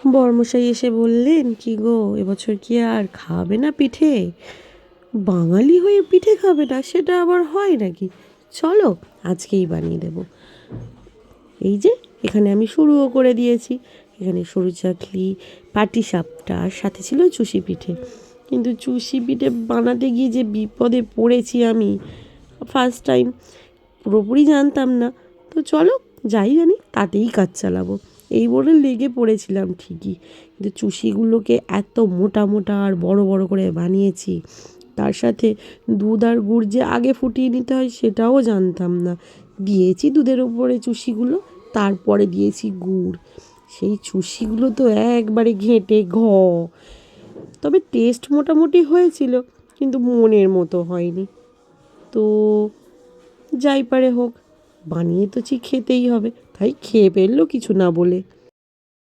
বরমশাই এসে বললেন, কি গো এবছর কি আর খাবে না পিঠে? বাঙালি হয়ে পিঠে খাবে না, সেটা আবার হয় নাকি? চলো আজকেই বানিয়ে দেবো। এই যে এখানে আমি শুরুও করে দিয়েছি। এখানে সরু চাকলি, পাটিসাপটা, আর সাথে ছিল চুষি পিঠে। কিন্তু চুষি পিঠে বানাতে গিয়ে যে বিপদে পড়েছি আমি, ফার্স্ট টাইম, পুরোপুরি জানতাম না। তো চলো, যাই জানি তাতেই কাজ চালাবো এই বলে লেগে পড়েছিলাম ঠিকই। কিন্তু চুষিগুলোকে এত মোটা মোটা আর বড় বড় করে বানিয়েছি, তার সাথে দুধ আর গুড় যে আগে ফুটিয়ে নিতে হয় সেটাও জানতাম না। দিয়েছি দুধের ওপরে চুষিগুলো, তারপরে দিয়েছি গুড়। সেই চুষিগুলো তো একবারে ঘেঁটে তবে টেস্ট মোটামুটি হয়েছিল, কিন্তু মনের মতো হয়নি। তো যাই পারে হোক, বানিয়ে তো খেতেই হবে, তাই খেয়ে ফেললো কিছু না বলে।